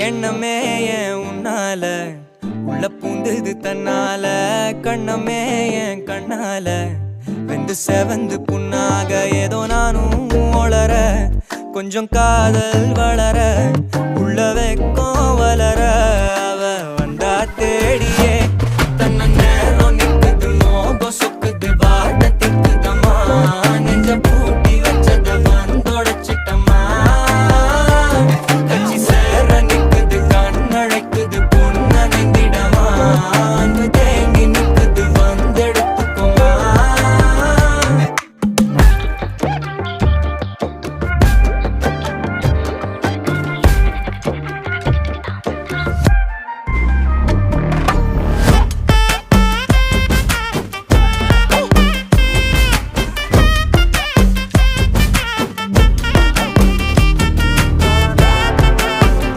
எண்ணமே ஏன் உன்னால உள்ள பூந்தது தன்னால கண்ணமே ஏன் கண்ணால வெந்து செவந்து புண்ணாக ஏதோ நானும் ஒளர கொஞ்சம் காதல் வளர